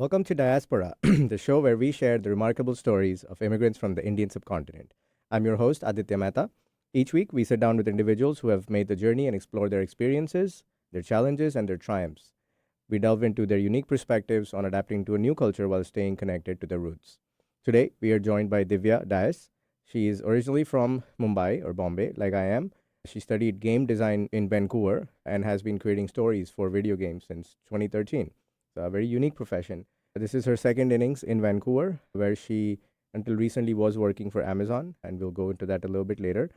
Welcome to Diasporaa, the show where we share the remarkable stories of immigrants from the Indian subcontinent. I'm your host, Aditya Mehta. Each week, we sit down with individuals who have made the journey and explore their experiences, their challenges, and their triumphs. We delve into their unique perspectives on adapting to a new culture while staying connected to their roots. Today, we are joined by Divya Dias. She is originally from Mumbai or Bombay, like I am. She studied game design in Vancouver and has been creating stories for video games since 2013. It's a very unique profession. This is her second innings in Vancouver, where she, until recently, was working for Amazon, and we'll go into that a little bit later.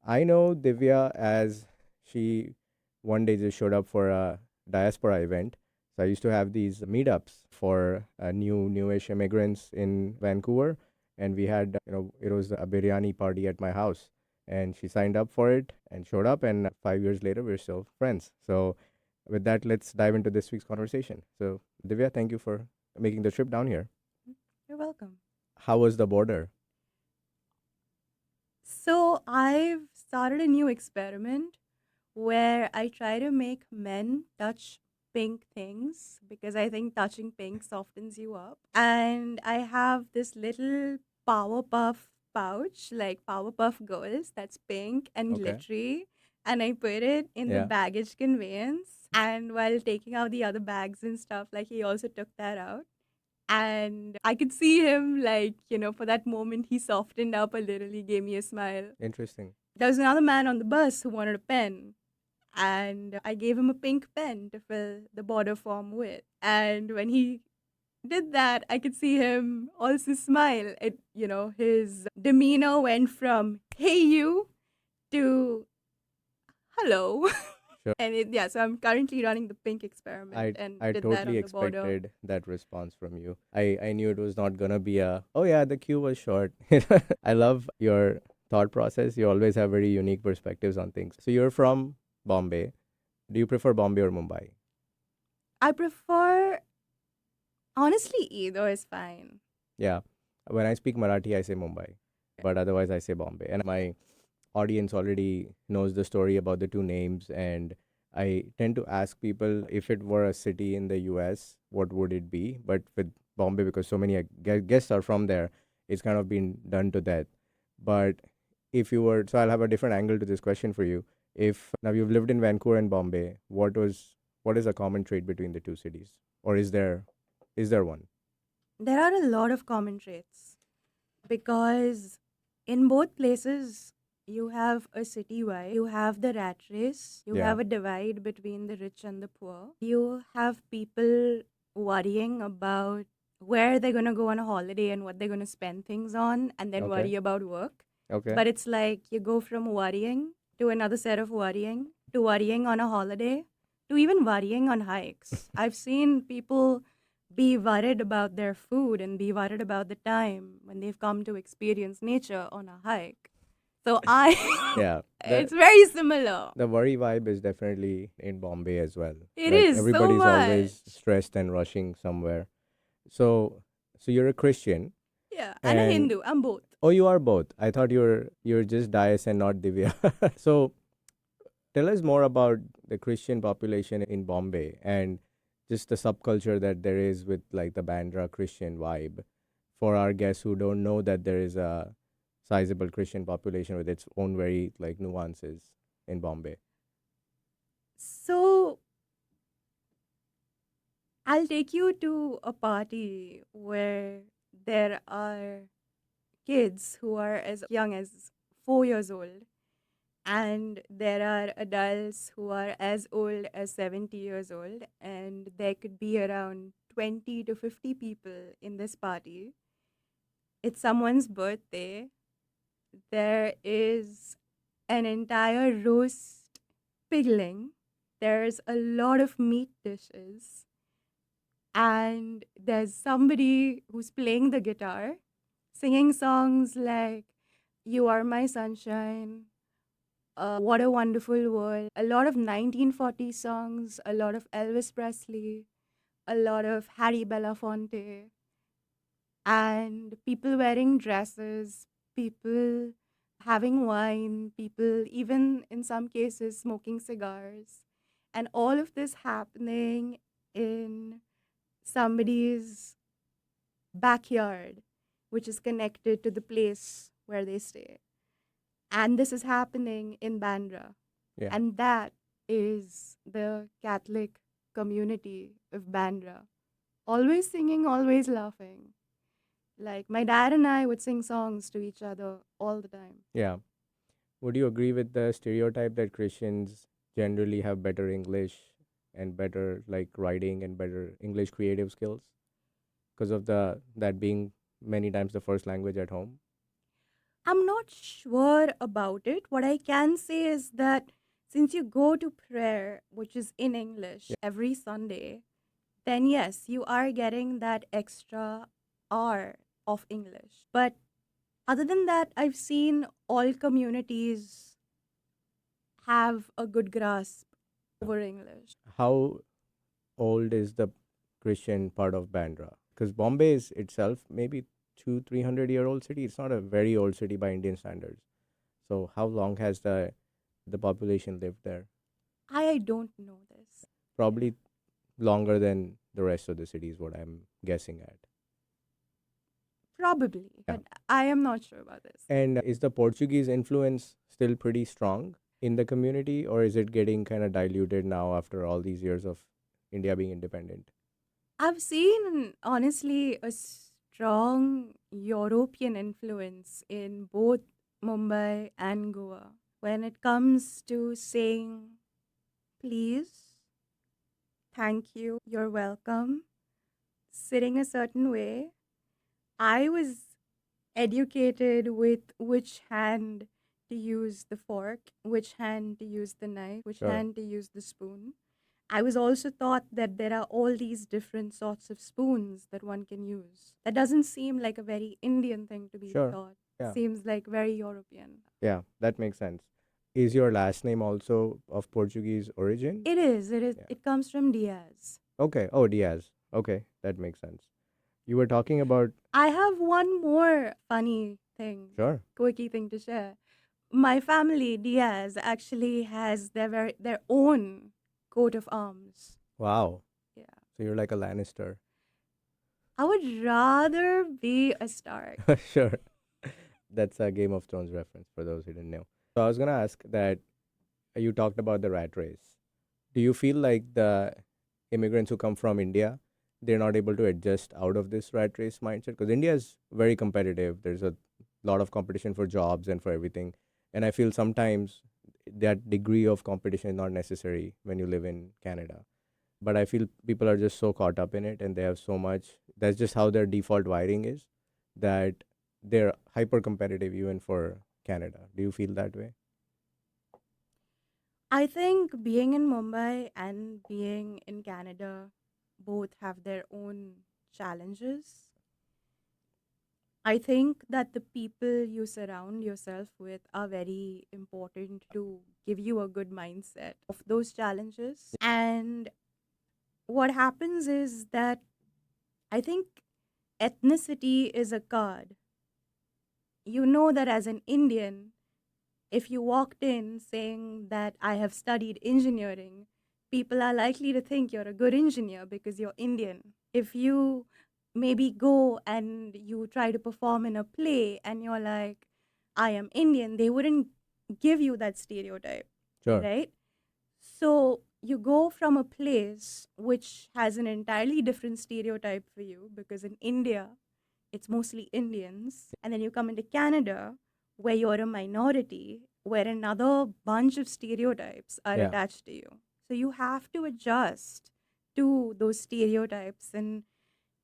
I know Divya as she one day just showed up for a diaspora event. So I used to have these meetups for newish immigrants in Vancouver, and we had it was a biryani party at my house, and she signed up for it and showed up, and 5 years later we're still friends. So with that, let's dive into this week's conversation. So Divya, thank you for making the trip down here. You're welcome. How was the border? So, I've started a new experiment where I try to make men touch pink things because I think touching pink softens you up. And I have this little Powerpuff pouch, like Powerpuff Girls, that's pink and Okay. glittery. And I put it in the Yeah. baggage conveyance. And while taking out the other bags and stuff, like he also took that out. And I could see him, like, for that moment, he softened up a little. He gave me a smile. Interesting. There was another man on the bus who wanted a pen. And I gave him a pink pen to fill the border form with. And when he did that, I could see him also smile. His demeanor went from, hey, you, to hello. Sure. So I'm currently running the pink I experiment and I did that totally on the border. expected that response from you. I knew it was not gonna be a, oh yeah, the queue was short. I love your thought process. You always have very unique perspectives on things. So you're from Bombay. Do you prefer Bombay or Mumbai? I prefer, honestly, either is fine. Yeah. When I speak Marathi, I say Mumbai, but otherwise I say Bombay. And my audience already knows the story about the two names, and I tend to ask people if it were a city in the US, what would it be? But with Bombay, because so many guests are from there, it's kind of been done to death. But if you were, so I'll have a different angle to this question for you. If now you've lived in Vancouver and Bombay, what is a common trait between the two cities, or is there one? There are a lot of common traits because in both places, you have a city vibe, you have the rat race, you Yeah. have a divide between the rich and the poor, you have people worrying about where they're going to go on a holiday and what they're going to spend things on, and then Okay. worry about work. Okay. But it's like you go from worrying to another set of worrying to worrying on a holiday to even worrying on hikes. I've seen people be worried about their food and be worried about the time when they've come to experience nature on a hike. So Yeah. it's very similar. The worry vibe is definitely in Bombay as well. It Like is so everybody's always much. stressed and rushing somewhere. So so you're a Christian Yeah, and a and Hindu. I'm both. oh, you are both. I thought you're just Dias and not Divya. So tell us more about the Christian population in Bombay and just the subculture that there is with like the Bandra Christian vibe for our guests who don't know that there is a sizable Christian population with its own very like nuances in Bombay. So I'll take you to a party where there are kids who are as young as 4 years old, and there are adults who are as old as 70 years old, and there could be around 20 to 50 people in this party. It's someone's birthday. There is an entire roast piggling. There's a lot of meat dishes, and there's somebody who's playing the guitar, singing songs like You Are My Sunshine, What a Wonderful World, a lot of 1940s songs, a lot of Elvis Presley, a lot of Harry Belafonte, and people wearing dresses, people having wine, people, even in some cases, smoking cigars. And all of this happening in somebody's backyard, which is connected to the place where they stay. And this is happening in Bandra. Yeah. And that is the Catholic community of Bandra. Always singing, always laughing. Like my dad and I would sing songs to each other all the time. Yeah. Would you agree with the stereotype that Christians generally have better English and better like writing and better English creative skills because of the that being many times the first language at home? I'm not sure about it. What I can say is that since you go to prayer, which is in English, Yeah. every Sunday, then yes, you are getting that extra hour of English. But other than that, I've seen all communities have a good grasp over English. How old is the Christian part of Bandra? Because Bombay is itself maybe 200-300-year-old city. It's not a very old city by Indian standards. So how long has the population lived there? I don't know this. Probably longer than the rest of the city is what I'm guessing at. Probably, Yeah. but I am not sure about this. And is the Portuguese influence still pretty strong in the community, or is it getting kind of diluted now after all these years of India being independent? I've seen, honestly, a strong European influence in both Mumbai and Goa when it comes to saying, please, thank you, you're welcome, sitting a certain way. I was educated with which hand to use the fork, which hand to use the knife, which Sure. hand to use the spoon. I was also taught that there are all these different sorts of spoons that one can use. That doesn't seem like a very Indian thing to be Sure. taught. Yeah. Seems like very European. Yeah, that makes sense. Is your last name also of Portuguese origin? It is. It is. Yeah. It comes from Diaz. Okay. Oh, Diaz. Okay, that makes sense. You were talking about. I have one more funny thing, Sure. quirky thing to share. My family, Diaz, actually has their own coat of arms. Wow. Yeah. So you're like a Lannister. I would rather be a Stark. Sure. That's a Game of Thrones reference for those who didn't know. So I was gonna ask that you talked about the rat race. Do you feel like the immigrants who come from India, they're not able to adjust out of this rat race mindset? Because India is very competitive. There's a lot of competition for jobs and for everything. And I feel sometimes that degree of competition is not necessary when you live in Canada. But I feel people are just so caught up in it and they have so much. That's just how their default wiring is, that they're hyper competitive even for Canada. Do you feel that way? I think being in Mumbai and being in Canada both have their own challenges. I think that the people you surround yourself with are very important to give you a good mindset of those challenges. And what happens is that I think ethnicity is a card. You know that as an Indian, if you walked in saying that I have studied engineering, people are likely to think you're a good engineer because you're Indian. If you maybe go and you try to perform in a play and you're like, I am Indian, they wouldn't give you that stereotype, Sure. right? So you go from a place which has an entirely different stereotype for you because in India, it's mostly Indians. And then you come into Canada where you're a minority, where another bunch of stereotypes are Yeah. attached to you. So you have to adjust to those stereotypes and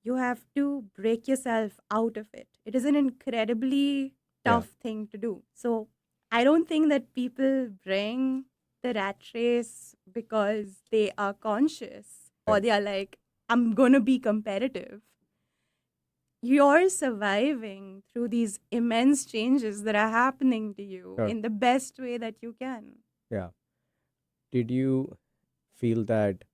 you have to break yourself out of it. It is an incredibly tough thing to do. So I don't think that people bring the rat race because they are conscious or Right. they are like, I'm going to be competitive. You're surviving through these immense changes that are happening to you Sure. in the best way that you can. Yeah. Did you feel that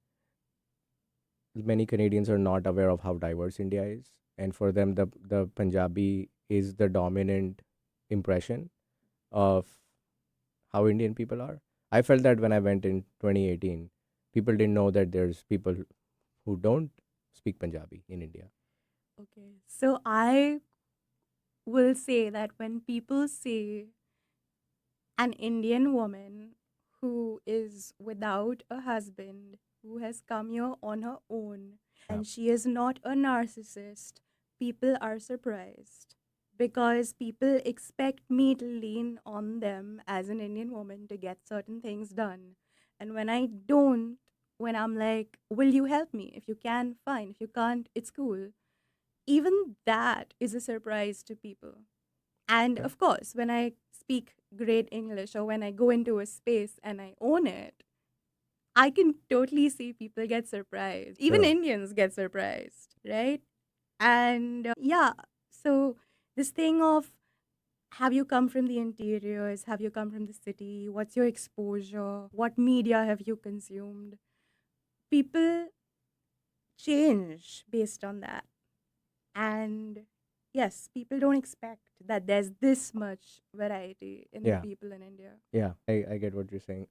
many Canadians are not aware of how diverse India is, and for them, the Punjabi is the dominant impression of how Indian people are? I felt that when I went in 2018, people didn't know that there's people who don't. speak Punjabi in India? Okay. So I will say that when people say an Indian woman who is without a husband, who has come here on her own, Yeah. and she is not a narcissist, people are surprised because people expect me to lean on them as an Indian woman to get certain things done. And when I don't, when I'm like, will you help me? If you can, fine. If you can't, it's cool. Even that is a surprise to people. And Okay. of course, when I speak great English or when I go into a space and I own it, I can totally see people get surprised. Even Sure. Indians get surprised, right? And yeah, so this thing of have you come from the interiors? Have you come from the city? What's your exposure? What media have you consumed? People change based on that. And yes, people don't expect that there's this much variety in the Yeah. people in India. Yeah. I get what you're saying.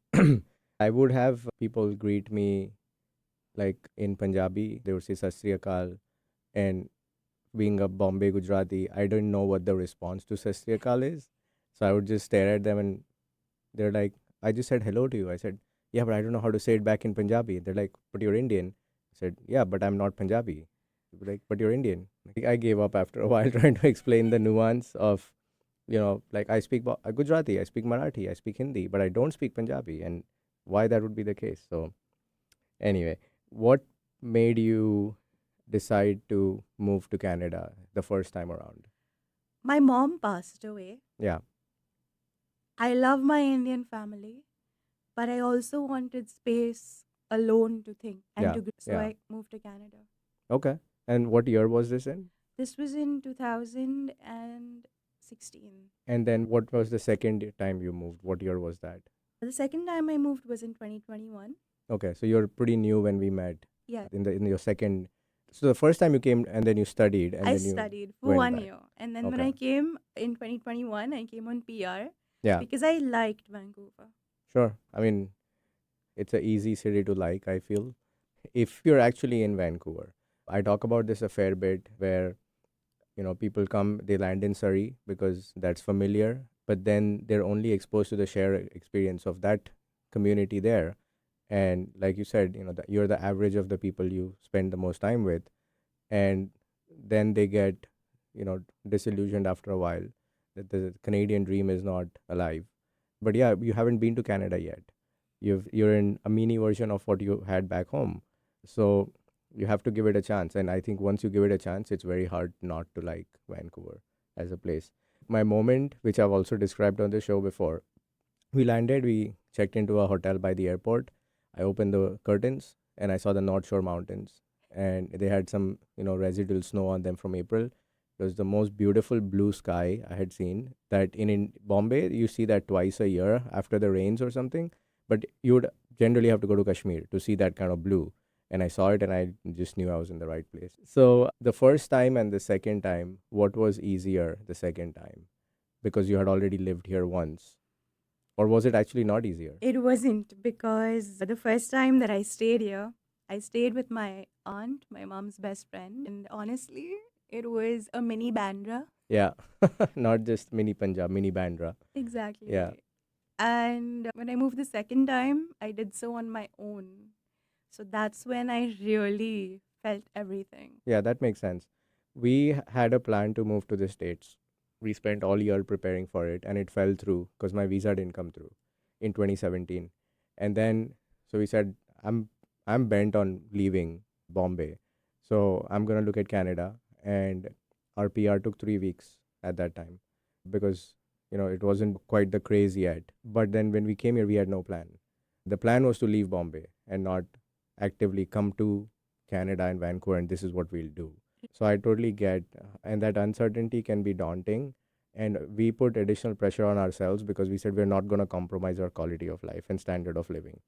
I would have people greet me like in Punjabi, they would say Sat Sri Akal, and being a Bombay Gujarati, I didn't know what the response to Sat Sri Akal is. So I would just stare at them and they're like, I just said hello to you. I said, yeah, but I don't know how to say it back in Punjabi. They're like, but you're Indian. I said, yeah, but I'm not Punjabi. They'd be like, but you're Indian. Like, I gave up after a while trying to explain the nuance of, like I speak Gujarati, I speak Marathi, I speak Hindi, but I don't speak Punjabi, and why that would be the case. So, anyway, what made you decide to move to Canada the first time around? My mom passed away. Yeah, I love my Indian family, but I also wanted space alone to think and yeah, to grow. So yeah. I moved to Canada. Okay. And what year was this in? This was in 2016. And then what was the second time you moved? What year was that? The second time I moved was in 2021. Okay, so you're pretty new when we met Yeah, in your second. So the first time you came and then you studied and I then you studied for went one back. year. And then when Okay. I came in 2021, I came on PR Yeah, because I liked Vancouver. sure. I mean, it's a easy city to like, I feel. If you're actually in Vancouver, I talk about this a fair bit where, people come, they land in Surrey because that's familiar, but then they're only exposed to the shared experience of that community there. And like you said, you're the average of the people you spend the most time with, and then they get disillusioned after a while that the Canadian dream is not alive. But yeah, you haven't been to Canada yet. You're in a mini version of what you had back home, so you have to give it a chance. And I think once you give it a chance, it's very hard not to like Vancouver as a place. My moment, which I've also described on the show before, we landed, we checked into a hotel by the airport. I opened the curtains and I saw the North Shore Mountains. And they had some, residual snow on them from April. It was the most beautiful blue sky I had seen. That in Bombay, you see that twice a year after the rains or something. But you would generally have to go to Kashmir to see that kind of blue. And I saw it and I just knew I was in the right place. So the first time and the second time, what was easier the second time? Because you had already lived here once, or was it actually not easier? It wasn't because the first time that I stayed here, I stayed with my aunt, my mom's best friend. And honestly, it was a mini Bandra. Yeah. Not just mini Punjab, mini Bandra. Yeah. Exactly. And when I moved the second time, I did so on my own. So that's when I really felt everything. Yeah, that makes sense. We had a plan to move to the States. We spent all year preparing for it and it fell through because my visa didn't come through in 2017. And then so we said I'm bent on leaving Bombay. So I'm going to look at Canada, and our PR took 3 weeks at that time because it wasn't quite the craze yet. But then when we came here we had no plan. The plan was to leave Bombay and not actively come to Canada and Vancouver, and this is what we'll do. So I totally get, and that uncertainty can be daunting. And we put additional pressure on ourselves because we said we're not going to compromise our quality of life and standard of living.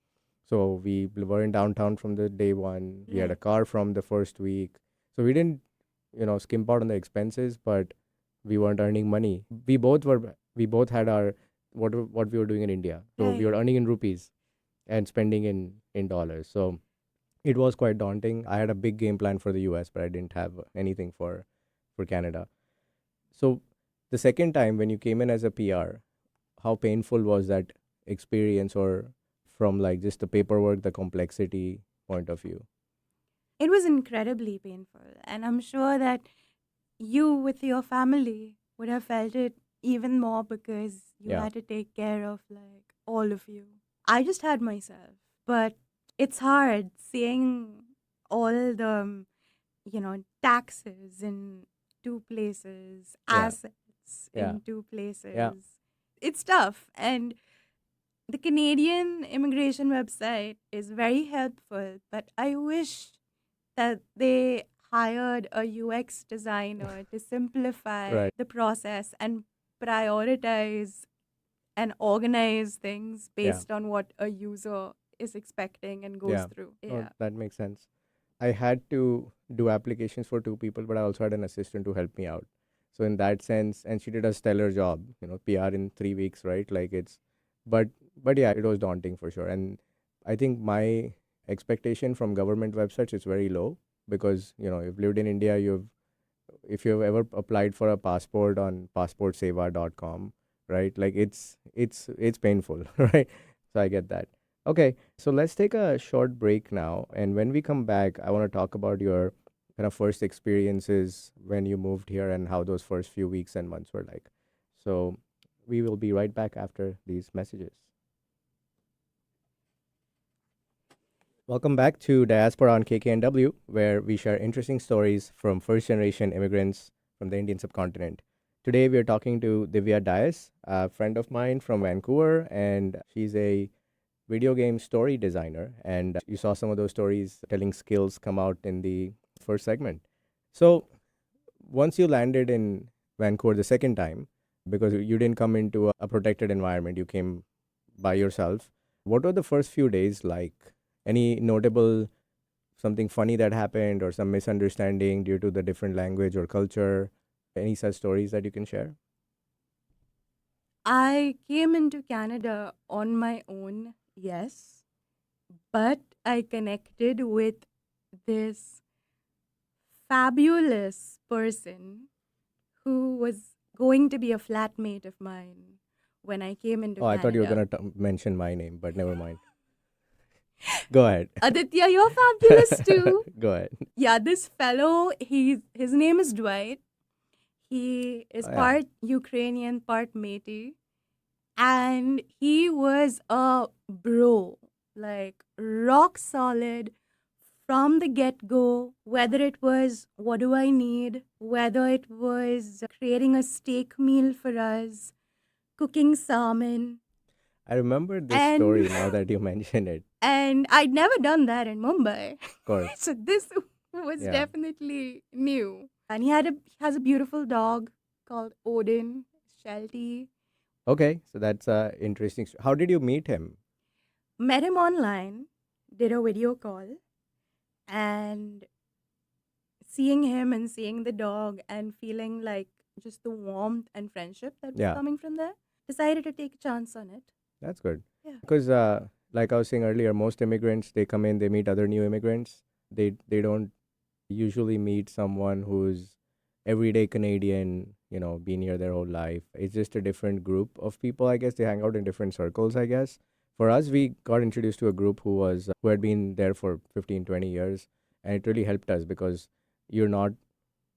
So we were in downtown from the day one. We had a Right. car from the first week. So we didn't, skimp out on the expenses, but we weren't earning money. We both had our, what we were doing in India. So we were Right. earning in rupees and spending in dollars. So It was quite daunting. I had a big game plan for the US, but I didn't have anything for Canada. So the second time when you came in as a PR, how painful was that experience, or from like just the paperwork, the complexity point of view? It was incredibly painful, and I'm sure that you with your family would have felt it even more because you Yeah, had to take care of like all of you. I just had myself, but it's hard seeing all the taxes in two places, yeah, assets yeah, in two yeah. places. It's tough, and the Canadian immigration website is very helpful, but I wish that they hired a UX designer to simplify Right. the process and prioritize and organize things Yeah, based on what a user is expecting and goes yeah. through. No, Yeah. that makes sense. I had to do applications for two people, but I also had an assistant to help me out. So in that sense, and she did a stellar job. PR in 3 weeks, right? Like but but yeah, it was daunting for sure. And I think my expectation from government websites is very low, because you've lived in India. If you've ever applied for a passport on passportseva.com, right? Like it's painful, right? So I get that. Okay, so let's take a short break now, and when we come back, I want to talk about your kind of first experiences when you moved here and how those first few weeks and months were like. So we will be right back after these messages. Welcome back to Diasporaa on KKNW, where we share interesting stories from first generation immigrants from the Indian subcontinent. Today, we are talking to Divya Dias, a friend of mine from Vancouver, and she's a video game story designer. And you saw some of those stories telling skills come out in the first segment. So, once you landed in Vancouver the second time, because you didn't come into a protected environment, you came by yourself. What were the first few days like? Any notable something funny that happened, or some misunderstanding due to the different language or culture? Any such stories that you can share? I came into Canada on my own, yes, but I connected with this fabulous person who was going to be a flatmate of mine when I came into Oh, I thought you were Canada. going to mention my name, but never mind. Go ahead. Aditya, you're fabulous too. Go ahead. Yeah, this fellow, his name is Dwight. He is Oh, yeah. part Ukrainian, part Métis, and he was a bro, like rock solid from the get go. Whether it was what do I need, whether it was creating a steak meal for us, cooking salmon, I remember this and story now that you mention it. and I'd never done that in Mumbai. Of course. So this was Yeah. definitely new. And he has a beautiful dog called Odin, Sheltie. Okay, so that's interesting. How did you meet him? Met him online, did a video call, and seeing him and seeing the dog and feeling like just the warmth and friendship that was Yeah, coming from there, decided to take a chance on it. that's good. Yeah. Because, like I was saying earlier, most immigrants, they come in, they meet other new immigrants. They don't usually meet someone who's everyday Canadian, been here their whole life. It's just a different group of people, I guess. They hang out in different circles, I guess. For us, we got introduced to a group who had been there for 15, 20 years, and it really helped us because you're not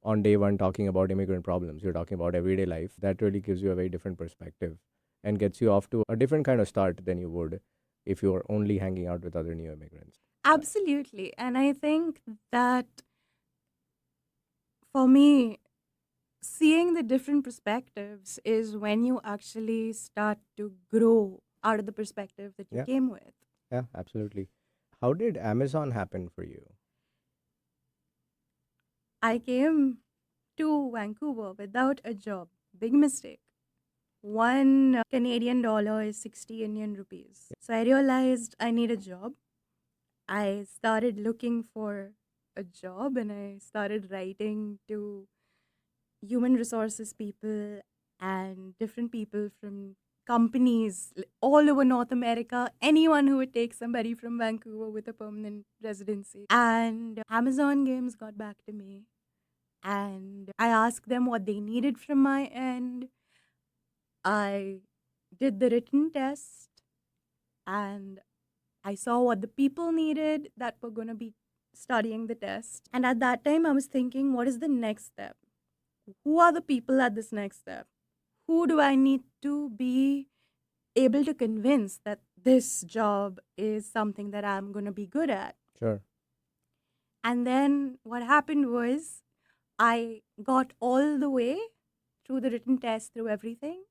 on day one talking about immigrant problems. You're talking about everyday life. That really gives you a very different perspective and gets you off to a different kind of start than you would if you were only hanging out with other new immigrants. Absolutely. And I think that for me, seeing the different perspectives is when you actually start to grow out of the perspective that you Yeah, came with. yeah, absolutely. How did Amazon happen for you? I came to Vancouver without a job. Big mistake. One Canadian dollar is 60 Indian rupees. So I realized I need a job. I started looking for a job and I started writing to human resources people and different people from companies all over North America, anyone who would take somebody from Vancouver with a permanent residency. And Amazon Games got back to me, and I asked them what they needed from my end. I did the written test, and I saw what the people needed that were going to be studying the test. And at that time, I was thinking, what is the next step? Who are the people at this next step? Who do I need to be able to convince that this job is something that I'm going to be good at? Sure. And then what happened was I got all the way through the written test, through everything.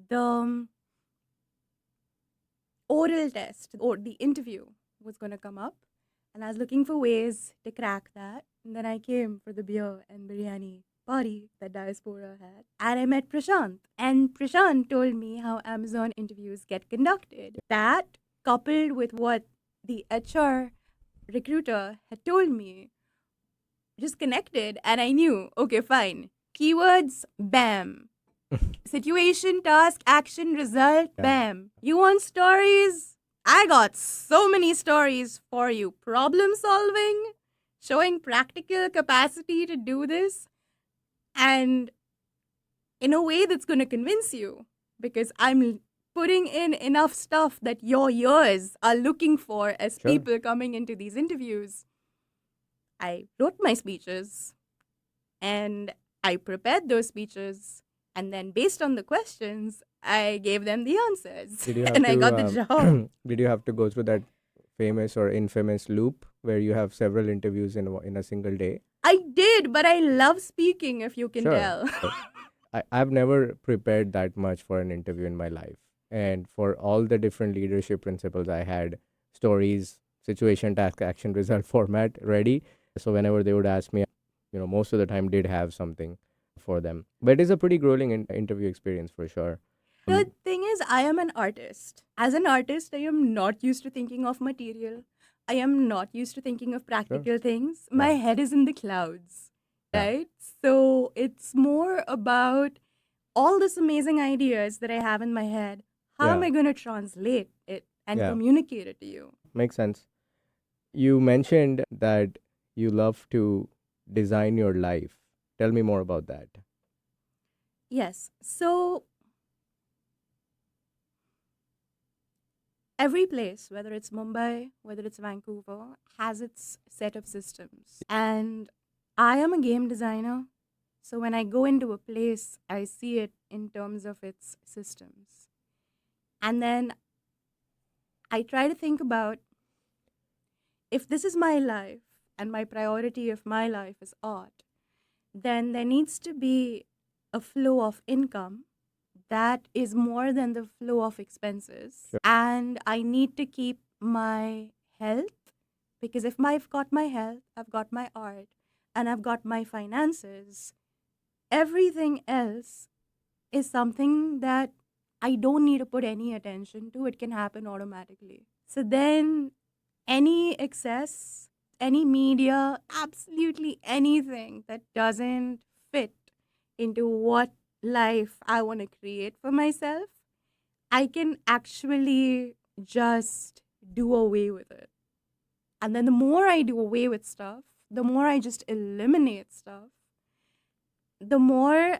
The oral test or the interview was going to come up, and I was looking for ways to crack that. And then I came for the beer and biryani party that Diasporaa had, and I met Prashant. And Prashant told me how Amazon interviews get conducted. That, coupled with what the HR recruiter had told me, just connected, and I knew, okay, fine. Keywords, bam. Situation, task, action, result, Yeah. bam. You want stories? I got so many stories for you. Problem solving, showing practical capacity to do this, and in a way that's going to convince you, because I'm putting in enough stuff that your ears are looking for as Sure. people coming into these interviews. I wrote my speeches, and I prepared those speeches, and then based on the questions, I gave them the answers, Did you have and I to got the job. did you have to go through that famous or infamous loop where you have several interviews in a single day? I did, but I love speaking, if you can Sure. tell. Sure. I've never prepared that much for an interview in my life. And for all the different leadership principles, I had stories, situation, task, action, result format ready. So whenever they would ask me, most of the time did have something for them. But it is a pretty grueling interview experience for sure. The thing is, I am an artist. As an artist, I am not used to thinking of material. I am not used to thinking of practical things. My Yeah. head is in the clouds, Yeah. right? So it's more about all this amazing ideas that I have in my head. How am Yeah. I going to translate it and Yeah. communicate it to you? Makes sense. You mentioned that you love to design your life. Tell me more about that. Yes. So every place, whether it's Mumbai, whether it's Vancouver, has its set of systems. And I am a game designer. So when I go into a place, I see it in terms of its systems. And then I try to think about, if this is my life and my priority of my life is art, then there needs to be a flow of income that is more than the flow of expenses. Sure. And I need to keep my health, because if I've got my health, I've got my art, and I've got my finances, everything else is something that I don't need to put any attention to. It can happen automatically. So then, any excess, any media, absolutely anything that doesn't fit into what life I want to create for myself, I can actually just do away with it. And then the more I do away with stuff, the more I just eliminate stuff, the more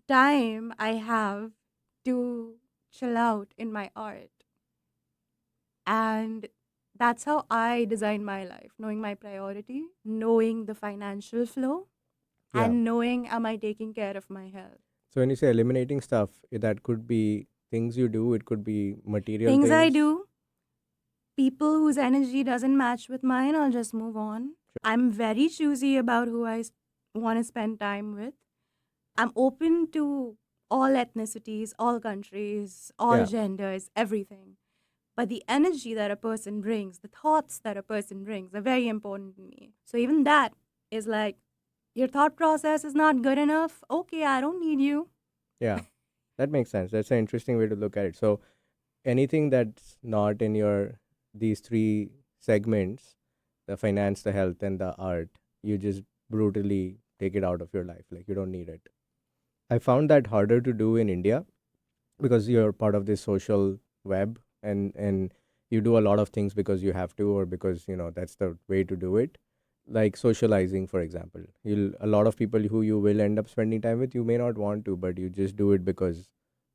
time I have to chill out in my art. And that's how I design my life, knowing my priority, knowing the financial flow, Yeah. and knowing, am I taking care of my health? So when you say eliminating stuff, that could be things you do, it could be material Things I things. do, people whose energy doesn't match with mine, I'll just move on. I'm very choosy about who I want to spend time with. I'm open to all ethnicities, all countries, all Yeah. genders, everything. But the energy that a person brings, the thoughts that a person brings are very important to me. So even that is like, your thought process is not good enough. Okay, I don't need you. Yeah. That makes sense. That's an interesting way to look at it. So anything that's not in these three segments, the finance, the health, and the art, you just brutally take it out of your life. Like you don't need it. I found that harder to do in India because you're part of this social web, and you do a lot of things because you have to, or because that's the way to do it. Like socializing, for example, you'll a lot of people who you will end up spending time with, you may not want to, but you just do it because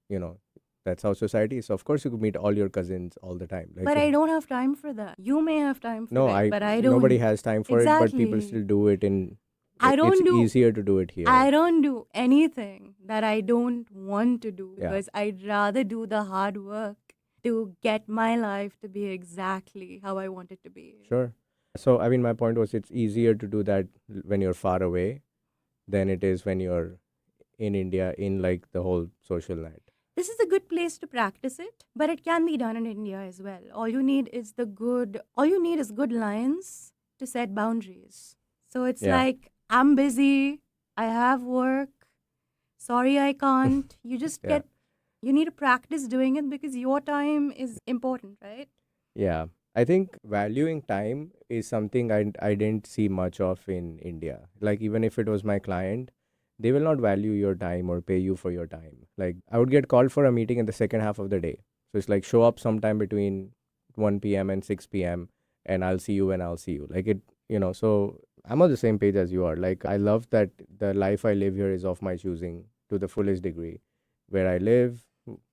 you know that's how society is. So of course you could meet all your cousins all the time, like But I don't have time for that. You may have time for no, it, I but I nobody don't. has time for it, but people Exactly. still do it. In I it's don't do easier to do it I here. don't do anything that I don't want to do Yeah, because I'd rather do the hard work to get my life to be exactly how I want it to be. sure. So I mean, my point was, it's easier to do that when you're far away than it is when you're in India, in like the whole social net. This is a good place to practice it, but it can be done in India as well. All you need is good lines to set boundaries. So it's Yeah, like, I'm busy, I have work, sorry I can't. yeah, You need to practice doing it because your time is important, right? yeah. I think valuing time is something I didn't see much of in India. Like, even if it was my client, they will not value your time or pay you for your time. Like, I would get called for a meeting in the second half of the day. So it's like, show up sometime between 1 p.m. and 6 p.m. and I'll see you when I'll see you. Like, so I'm on the same page as you are. Like, I love that the life I live here is of my choosing to the fullest degree. Where I live,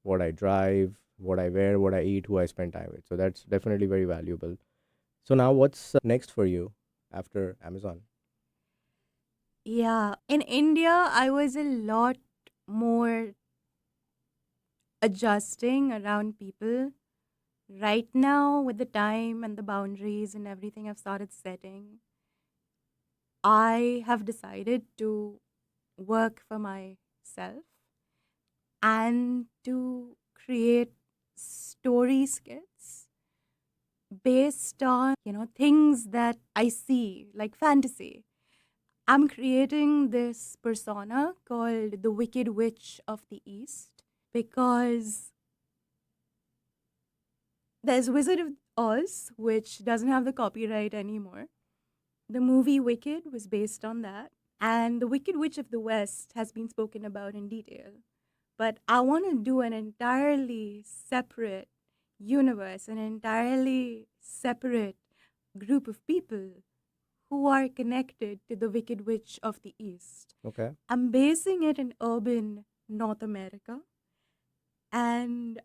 what I drive, what I wear, what I eat, who I spend time with. So that's definitely very valuable. So now what's next for you after Amazon? Yeah. In India, I was a lot more adjusting around people. Right now, with the time and the boundaries and everything I've started setting, I have decided to work for myself and to create story skits based on, things that I see, like fantasy. I'm creating this persona called the Wicked Witch of the East because there's Wizard of Oz, which doesn't have the copyright anymore. The movie Wicked was based on that. And the Wicked Witch of the West has been spoken about in detail. But I want to do an entirely separate universe, an entirely separate group of people who are connected to the Wicked Witch of the East. Okay. I'm basing it in urban North America, and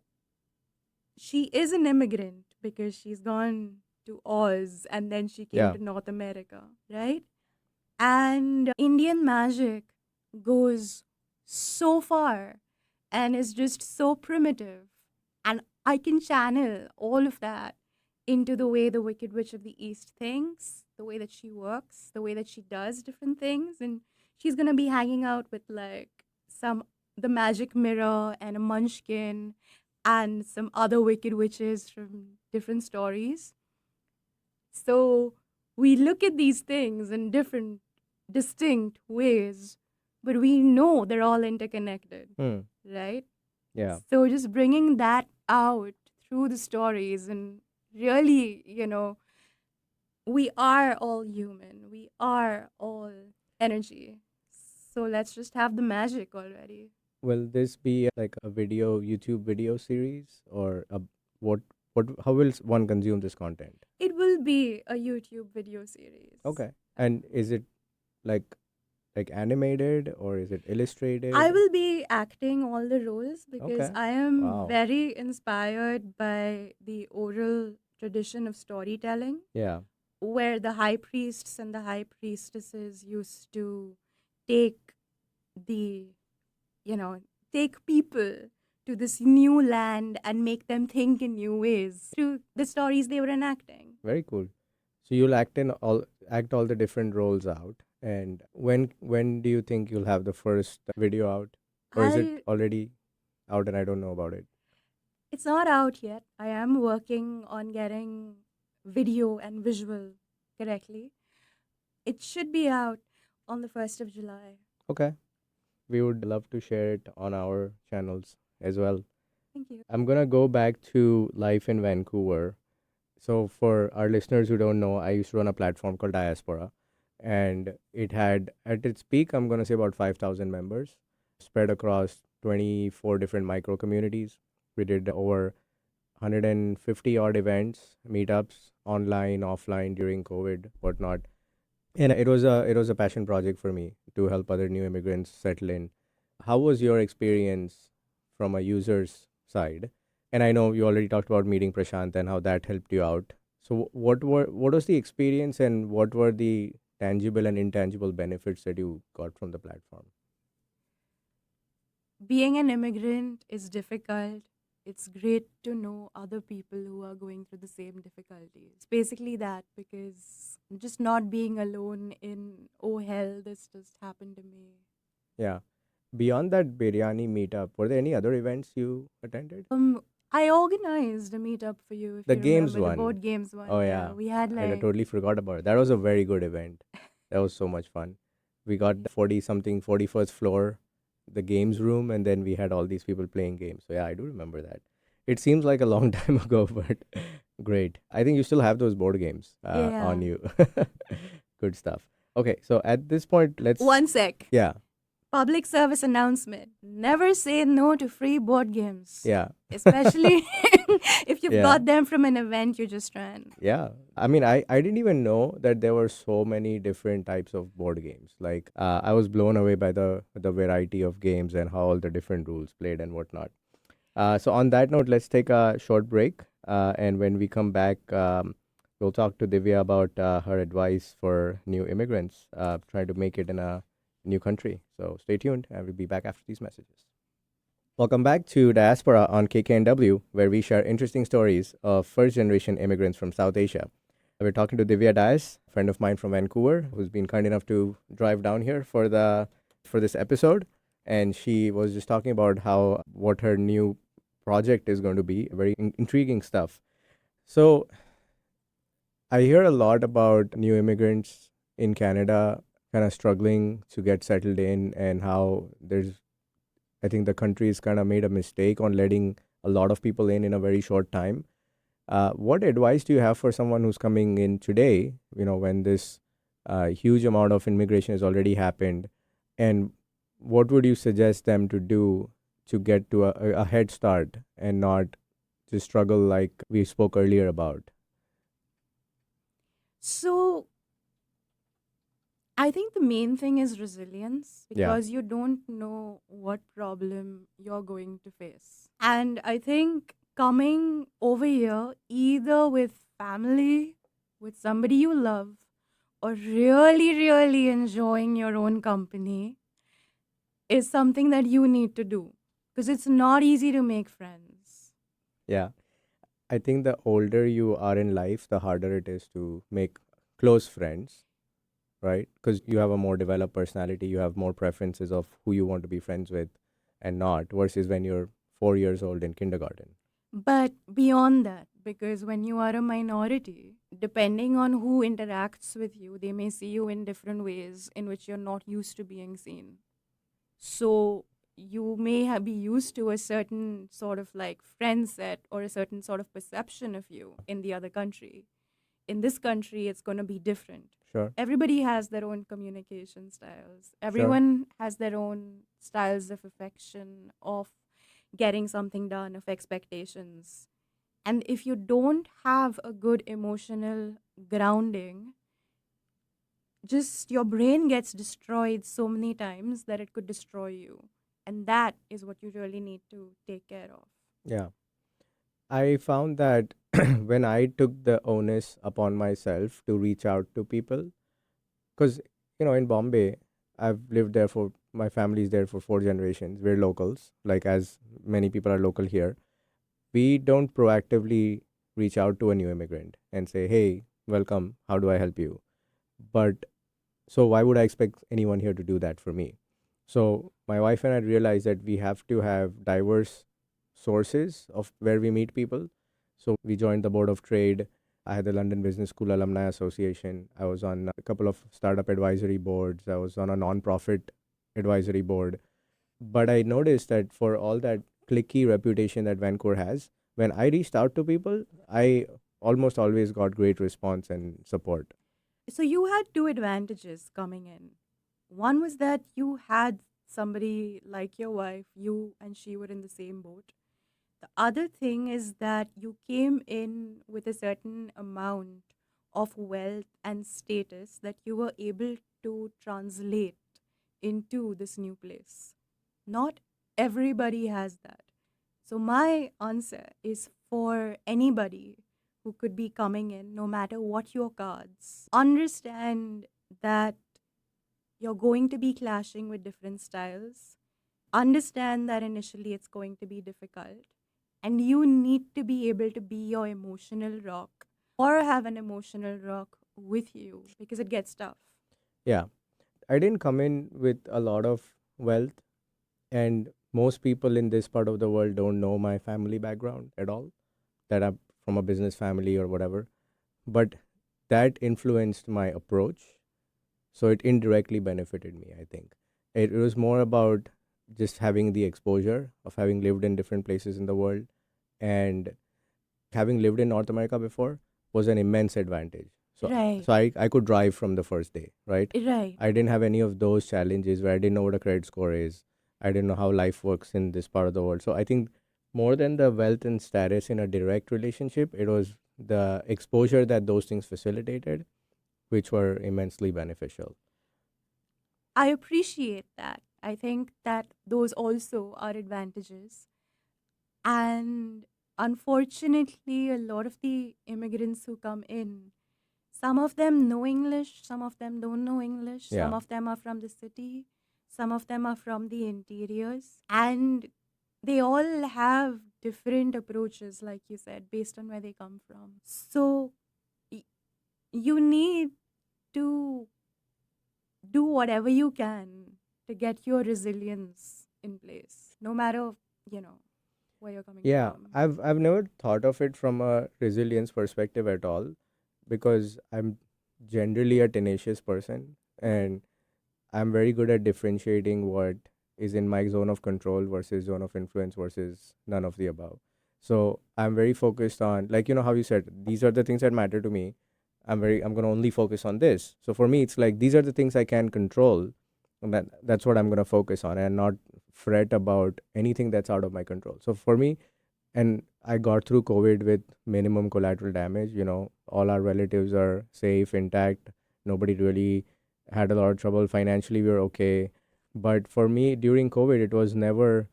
she is an immigrant because she's gone to Oz and then she came Yeah. to North America, right? And Indian magic goes so far and is just so primitive. And I can channel all of that into the way the Wicked Witch of the East thinks, the way that she works, the way that she does different things. And she's going to be hanging out with like the magic mirror and a munchkin and some other wicked witches from different stories. So we look at these things in different, distinct ways, but we know they're all interconnected, Hmm. right? Yeah. So just bringing that out through the stories and really, we are all human, we are all energy. So let's just have the magic already. Will this be like a YouTube video series, or what? What? How will one consume this content? It will be a YouTube video series. Okay. And is it like animated, or is it I illustrated? will be acting all the roles because Okay. I am Wow. very inspired by the oral tradition of storytelling, Yeah. where the high priests and the high priestesses used to take the, you know, take people to this new land and make them think in new ways through the stories they were enacting. Very cool. So you'll act all the different roles out. And when do you think you'll have the first video out, or is it I already out and I don't know about it? It's not out yet. I am working on getting video and visual correctly. It should be out on the 1st of July. Okay. We would love to share it on our channels as well. Thank you. I'm gonna go back to life in Vancouver. So for our listeners who don't know, I used to run a platform called Diasporaa, and it had at its peak, I'm gonna say, about 5,000 members spread across 24 different micro communities. We did over 150 odd events, meetups, online, offline during COVID, whatnot. And it was a passion project for me to help other new immigrants settle in. How was your experience from a user's side? And I know you already talked about meeting Prashant and how that helped you out. So what was the experience and what were the tangible and intangible benefits that you got from the platform? Being an immigrant is difficult. It's great to know other people who are going through the same difficulties. Basically, that because just not being alone in, oh hell, this just happened to me. Yeah. Beyond that biryani meetup, were there any other events you attended? I organized a meetup for you if The you games remember the one. board games one. Oh Yeah, yeah. we had I like totally forgot about it. That was a very good event. That was so much fun. We got the 40 something 41st floor, the games room, and then we had all these people playing games. So yeah, I do remember that. It seems like a long time ago, but great. I think you still have those board games yeah. on you. Good stuff. Okay, so at this point, let's. One sec. Yeah, Public service announcement. Never say no to free board games. yeah. Especially if you've Yeah. got them from an event you just ran. Yeah. I mean, I didn't even know that there were so many different types of board games. Like, I was blown away by the variety of games and how all the different rules played and whatnot. So, on that note, let's take a short break. And when we come back, we'll talk to Divya about her advice for new immigrants trying to make it in a new country. So, stay tuned, and we'll be back after these messages. Welcome back to Diasporaa on KKNW, where we share interesting stories of first generation immigrants from South Asia. We're talking to Divya Dias, a friend of mine from Vancouver, who's been kind enough to drive down here for this episode. And she was just talking about how what her new project is going to be, very intriguing stuff. So I hear a lot about new immigrants in Canada kind of struggling to get settled in and how I think the country's kind of made a mistake on letting a lot of people in a very short time. What advice do you have for someone who's coming in today, when this huge amount of immigration has already happened? And what would you suggest them to do to get to a head start and not to struggle like we spoke earlier about? So I think the main thing is resilience Yeah. because you don't know what problem you're going to face. And I think coming over here, either with family, with somebody you love, or really, really enjoying your own company is something that you need to do because it's not easy to make friends. Yeah. I think the older you are in life, the harder it is to make close friends, right? Because you have a more developed personality, you have more preferences of who you want to be friends with and not, versus when you're 4 years old in kindergarten. But beyond that, because when you are a minority, depending on who interacts with you, they may see you in different ways in which you're not used to being seen. So you may be used to a certain sort of like friend set or a certain sort of perception of you in the other country. In this country, it's going to be different. Sure. Everybody has their own communication styles. Sure. Everyone has their own styles of affection, of getting something done, of expectations. And if you don't have a good emotional grounding, just your brain gets destroyed so many times that it could destroy you. And that is what you really need to take care of. Yeah. I found that when I took the onus upon myself to reach out to people, because, in Bombay, I've lived there my family's there for 4 generations. We're locals, like as many people are local here. We don't proactively reach out to a new immigrant and say, hey, welcome, how do I help you? But so why would I expect anyone here to do that for me? So my wife and I realized that we have to have diverse sources of where we meet people. So we joined the board of trade. I had the London Business School Alumni Association. I was on a couple of startup advisory boards. I was on a nonprofit advisory board. But I noticed that for all that cliquey reputation that Vancouver has, when I reached out to people, I almost always got great response and support. So you had two advantages coming in. One was that you had somebody like your wife, you and she were in the same boat. The other thing is that you came in with a certain amount of wealth and status that you were able to translate into this new place. Not everybody has that. So, my answer is for anybody who could be coming in, no matter what your cards, understand that you're going to be clashing with different styles. Understand that initially it's going to be difficult, and you need to be able to be your emotional rock or have an emotional rock with you because it gets tough. Yeah, I didn't come in with a lot of wealth, and most people in this part of the world don't know my family background at all, that I'm from a business family or whatever. But that influenced my approach. So it indirectly benefited me, I think. It was more about just having the exposure of having lived in different places in the world, and having lived in North America before was an immense advantage. So, Right, so I could drive from the first day, right? right. I didn't have any of those challenges where I didn't know what a credit score is. I didn't know how life works in this part of the world. So I think more than the wealth and status in a direct relationship, it was the exposure that those things facilitated, which were immensely beneficial. I appreciate that. I think that those also are advantages. And unfortunately, a lot of the immigrants who come in, some of them know English, some of them don't know English, some Yeah. of them are from the city, some of them are from the interiors, and they all have different approaches, like you said, based on where they come from. So y- you need to do whatever you can to get your resilience in place, no matter, you know, where you're coming Yeah, from. I've never thought of it from a resilience perspective at all, because I'm generally a tenacious person, and I'm very good at differentiating what is in my zone of control versus zone of influence versus none of the above. So I'm very focused on, like, how you said, these are the things that matter to me. I'm gonna only focus on this. So for me, it's like these are the things I can control, and that's what I'm gonna focus on, and not fret about anything that's out of my control. So for me, and I got through COVID with minimum collateral damage. All our relatives are safe, intact. Nobody really had a lot of trouble financially. We were okay. But for me, during COVID, it was never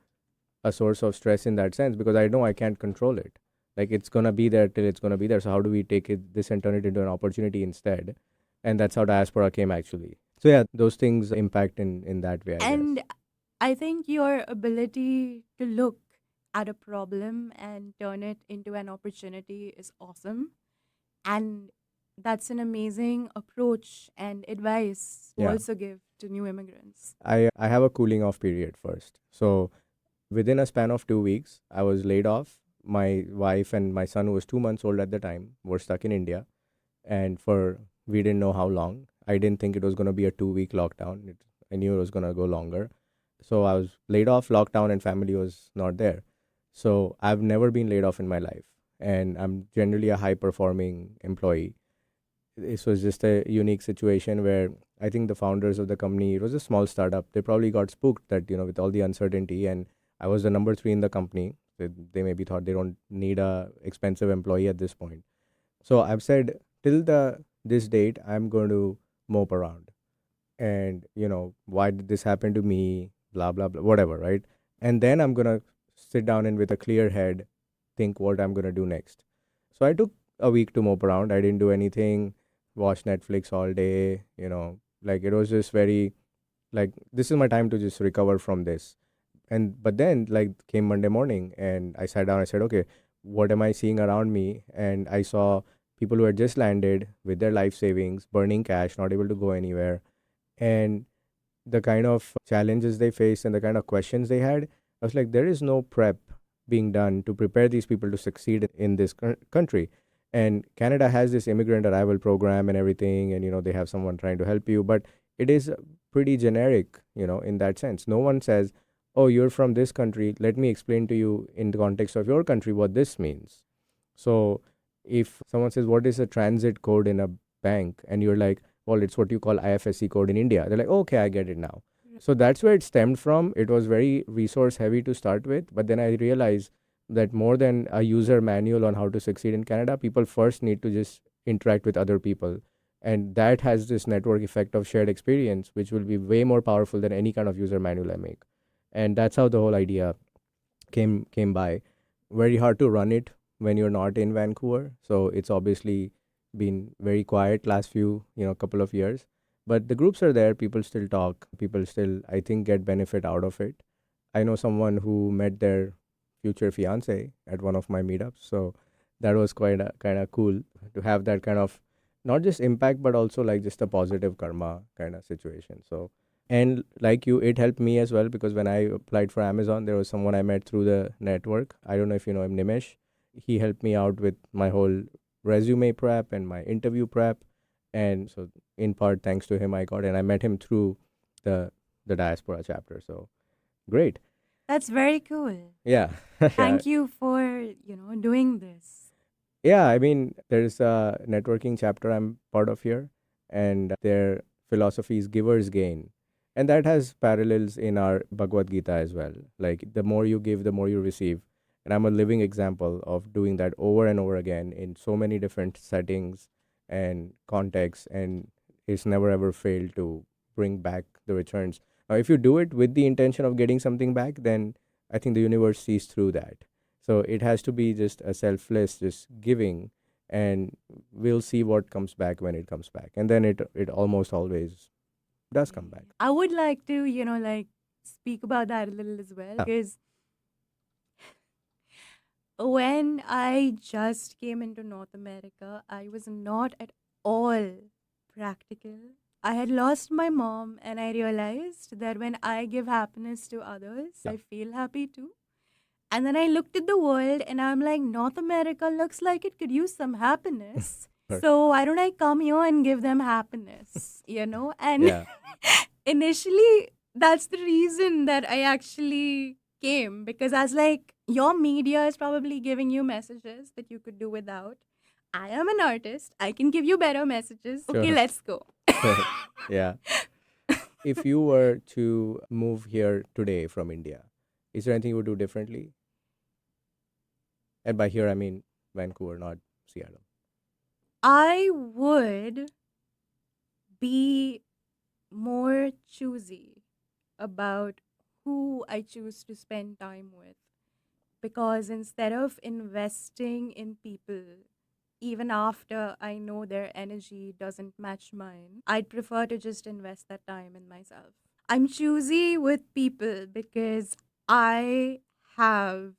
a source of stress in that sense, because I know I can't control it. Like, it's gonna be there till it's gonna be there. So how do we take this and turn it into an opportunity instead? And that's how Diaspora came, actually. So yeah, those things impact in that way, I guess. And I think your ability to look at a problem and turn it into an opportunity is awesome. And that's an amazing approach and advice to Yeah, also give to new immigrants. I have a cooling off period first. So within a span of 2 weeks, I was laid off. My wife and my son, who was 2 months old at the time, were stuck in India, and for we didn't know how long. I didn't think it was going to be a 2 week lockdown. I knew it was going to go longer. So I was laid off, lockdown, and family was not there. So I've never been laid off in my life, and I'm generally a high performing employee. This was just a unique situation where I think the founders of the company, it was a small startup. They probably got spooked that, with all the uncertainty, and I was the number three in the company. They maybe thought they don't need a expensive employee at this point. So I've said till the this date, I'm going to mope around, and why did this happen to me? Blah blah blah, whatever, right? And then I'm gonna sit down and with a clear head think what I'm gonna do next. So I took a week to mope around. I didn't do anything, watch Netflix all day. Like, it was just very, like, this is my time to just recover from this. And but then, like, came Monday morning, and I sat down. I said, okay, what am I seeing around me? And I saw people who had just landed with their life savings, burning cash, not able to go anywhere, and the kind of challenges they faced and the kind of questions they had. I was like, there is no prep being done to prepare these people to succeed in this country. And Canada has this immigrant arrival program and everything, and they have someone trying to help you, but it is pretty generic, in that sense. No one says, oh, you're from this country, let me explain to you in the context of your country what this means. So if someone says, what is a transit code in a bank? And you're like, well, it's what you call IFSC code in India. They're like, okay, I get it now. So that's where it stemmed from. It was very resource heavy to start with, but then I realized that more than a user manual on how to succeed in Canada, people first need to just interact with other people. And that has this network effect of shared experience, which will be way more powerful than any kind of user manual I make. And that's how the whole idea came by. Very hard to run it when you're not in Vancouver. So it's obviously been very quiet last few, couple of years. But the groups are there, people still talk, people still I think get benefit out of it. I know someone who met their future fiance at one of my meetups. So that was quite kind of cool to have that kind of not just impact but also like just a positive karma kind of situation. So and like you, it helped me as well because when I applied for Amazon, there was someone I met through the network. I don't know if you know him, Nimesh. He helped me out with my whole resume prep and my interview prep. And so in part thanks to him I got, and I met him through the Diaspora chapter. So great. That's very cool. Yeah. Yeah. Thank you for, doing this. Yeah, I mean, there's a networking chapter I'm part of here, and their philosophy is givers gain. And that has parallels in our Bhagavad Gita as well. Like, the more you give, the more you receive. And I'm a living example of doing that over and over again in so many different settings and contexts, and it's never ever failed to bring back the returns. If you do it with the intention of getting something back, then I think the universe sees through that. So it has to be just a selfless, just giving, and we'll see what comes back when it comes back. And then it almost always does come back. I would like to, speak about that a little as well Yeah. because when I just came into North America, I was not at all practical. I had lost my mom, and I realized that when I give happiness to others, Yeah. I feel happy too. And then I looked at the world and I'm like, North America looks like it could use some happiness. Sure. So why don't I come here and give them happiness, And Yeah. initially, that's the reason that I actually came because I was like, your media is probably giving you messages that you could do without. I am an artist. I can give you better messages. Okay, Sure. let's go. Yeah. If you were to move here today from India, is there anything you would do differently? And by here, I mean Vancouver, not Seattle. I would be more choosy about who I choose to spend time with. Because instead of investing in people, even after I know their energy doesn't match mine, I'd prefer to just invest that time in myself. I'm choosy with people because I have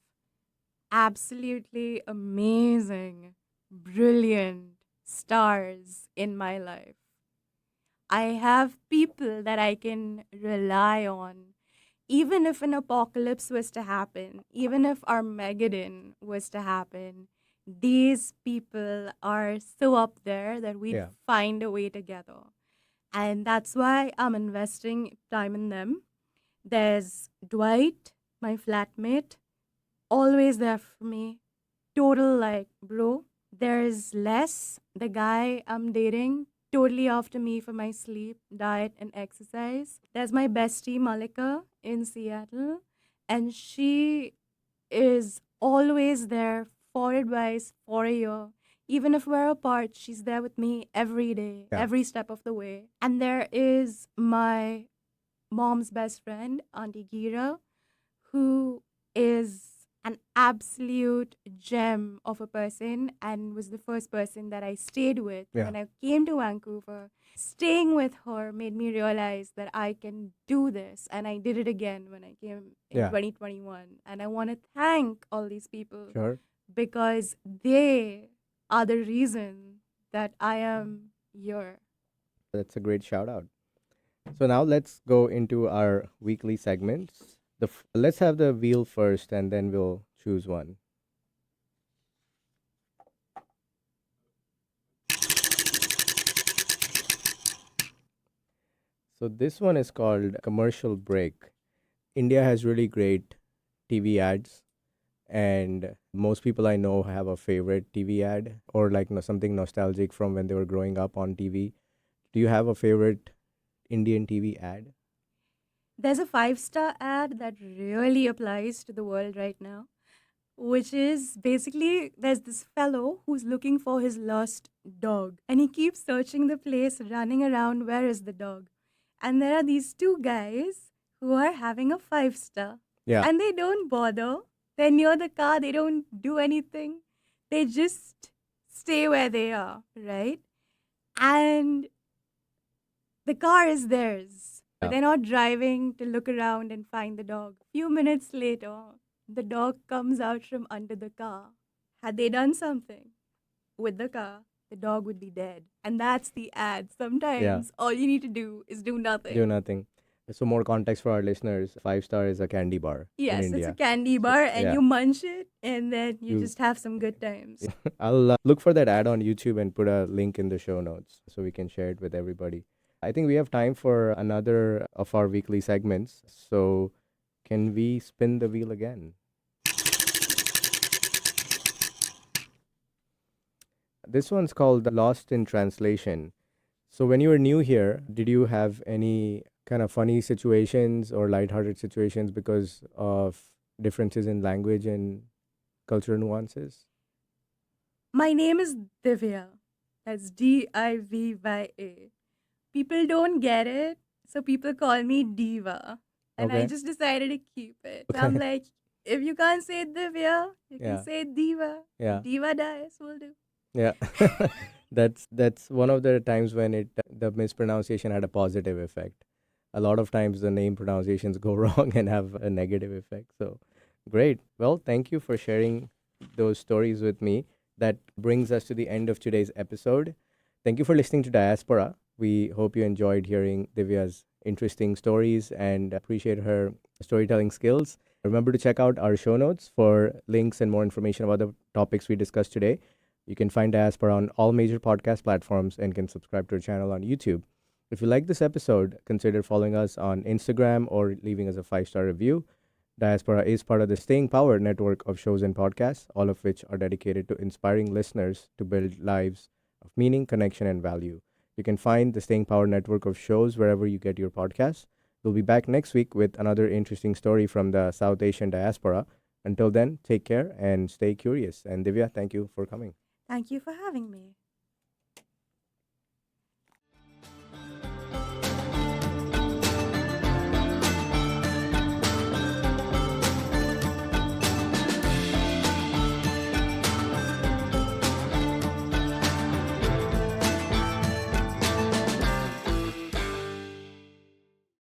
absolutely amazing, brilliant stars in my life. I have people that I can rely on. Even if an apocalypse was to happen, even if Armageddon was to happen, these people are so up there that we'd Yeah. find a way together. And that's why I'm investing time in them. There's Dwight, my flatmate, always there for me. Total like, bro. There's Les, the guy I'm dating, totally after me for my sleep, diet, and exercise. There's my bestie, Malika, in Seattle, and she is always there for advice for a year. Even if we're apart, she's there with me every day, Yeah. every step of the way. And there is my mom's best friend, Auntie Gira, who is an absolute gem of a person and was the first person that I stayed with Yeah. when I came to Vancouver. Staying with her made me realize that I can do this. And I did it again when I came in Yeah. 2021. And I want to thank all these people Sure. because they are the reason that I am here. That's a great shout out. So now let's go into our weekly segments. Let's have the wheel first, and then we'll choose one. So this one is called commercial break. India has really great TV ads, and most people I know have a favorite TV ad or like something nostalgic from when they were growing up on TV. Do you have a favorite Indian TV ad? There's a 5-star ad that really applies to the world right now, which is basically there's this fellow who's looking for his lost dog and he keeps searching the place, running around. Where is the dog? And there are these two guys who are having a 5-star Yeah. and they don't bother. They're near the car, they don't do anything, they just stay where they are, right? And the car is theirs. Yeah. They're not driving to look around and find the dog. Few minutes later, the dog comes out from under the car. Had they done something with the car, the dog would be dead. And that's the ad. Sometimes all you need to do is do nothing. Do nothing. So more context for our listeners. 5-star is a candy bar in Yes, India. it's a candy bar and yeah. you munch it and then you You- just have some good times. I'll look for that ad on YouTube and put a link in the show notes so we can share it with everybody. I think we have time for another of our weekly segments. So can we spin the wheel again? This one's called Lost in Translation. So when you were new here, did you have any kind of funny situations or lighthearted situations because of differences in language and cultural nuances? My name is Divya. That's Divya. People don't get it, so people call me Diva. And I Okay. just decided to keep it. So I'm like, if you can't say Divya, you Yeah. can say Diva. Yeah. Diva dies will do. Yeah. That's one of the times when the mispronunciation had a positive effect. A lot of times the name pronunciations go wrong and have a negative effect. So great. Well, thank you for sharing those stories with me. That brings us to the end of today's episode. Thank you for listening to Diaspora. We hope you enjoyed hearing Divya's interesting stories and appreciate her storytelling skills. Remember to check out our show notes for links and more information about the topics we discussed today. You can find Diaspora on all major podcast platforms and can subscribe to our channel on YouTube. If you like this episode, consider following us on Instagram or leaving us a 5-star review. Diaspora is part of the Staying Power network of shows and podcasts, all of which are dedicated to inspiring listeners to build lives of meaning, connection, and value. You can find the Staying Power network of shows wherever you get your podcasts. We'll be back next week with another interesting story from the South Asian diaspora. Until then, take care and stay curious. And Divya, thank you for coming. Thank you for having me.